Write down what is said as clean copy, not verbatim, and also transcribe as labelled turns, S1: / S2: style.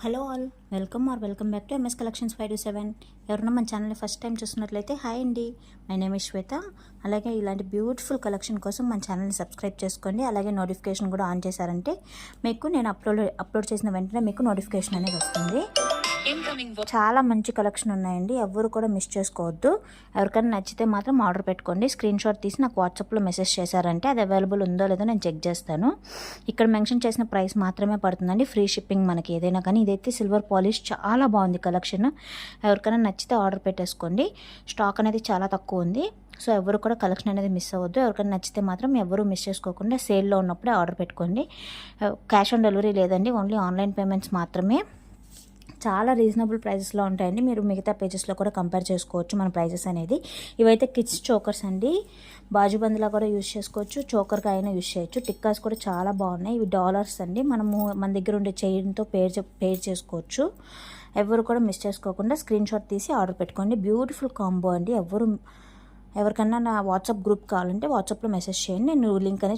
S1: Hello all, welcome back to MS collections 527. ఎవరన్నా మన ఛానల్ని ఫస్ట్ టైం చూస్తున్నట్లయితే హాయ్ అండి, మై నేమ్ ఇస్ శ్వేత. అలాగే ఇలాంటి బ్యూటిఫుల్ కలెక్షన్ కోసం మన ఛానల్ని సబ్స్క్రైబ్ చేసుకోండి. అలాగే నోటిఫికేషన్ కూడా ఆన్ చేశారంటే మీకు నేను అప్లోడ్ చేసిన వెంటనే మీకు నోటిఫికేషన్ అనేది వస్తుంది. చాలా మంచి కలెక్షన్ ఉన్నాయండి, ఎవరు కూడా మిస్ చేసుకోవద్దు. ఎవరికైనా నచ్చితే మాత్రం ఆర్డర్ పెట్టుకోండి. స్క్రీన్ షాట్ తీసి నాకు వాట్సాప్లో మెసేజ్ చేశారంటే అది అవైలబుల్ ఉందో లేదో నేను చెక్ చేస్తాను. ఇక్కడ మెన్షన్ చేసిన ప్రైస్ మాత్రమే పడుతుందండి, ఫ్రీ షిప్పింగ్ మనకి ఏదైనా కానీ. ఇదైతే సిల్వర్ పాలిష్ చాలా బాగుంది కలెక్షన్. ఎవరికైనా నచ్చితే ఆర్డర్ పెట్టేసుకోండి. స్టాక్ అనేది చాలా తక్కువ ఉంది, సో ఎవరు కూడా కలెక్షన్ అనేది మిస్ అవ్వద్దు. ఎవరికైనా నచ్చితే మాత్రం ఎవరు మిస్ చేసుకోకుండా సేల్లో ఉన్నప్పుడే ఆర్డర్ పెట్టుకోండి. క్యాష్ ఆన్ డెలివరీ లేదండి, ఓన్లీ ఆన్లైన్ పేమెంట్స్ మాత్రమే. చాలా రీజనబుల్ ప్రైజెస్లో ఉంటాయండి, మీరు మిగతా పేజెస్లో కూడా కంపేర్ చేసుకోవచ్చు మన ప్రైజెస్ అనేది. ఇవైతే కిడ్స్ చోకర్స్ అండి, బాజుబంద్లా కూడా యూజ్ చేసుకోవచ్చు, చోకర్గా అయినా యూజ్ చేయొచ్చు. టిక్కాస్ కూడా చాలా బాగున్నాయి. ఇవి డాలర్స్ అండి, మనము మన దగ్గర ఉండే చైన్తో పేర్ చేసుకోవచ్చు. ఎవరు కూడా మిస్ చేసుకోకుండా స్క్రీన్ షాట్ తీసి ఆర్డర్ పెట్టుకోండి. బ్యూటిఫుల్ కాంబో అండి. ఎవరికన్నా నా వాట్సాప్ గ్రూప్ కావాలంటే వాట్సాప్లో మెసేజ్ చేయండి, నేను లింక్ అనేది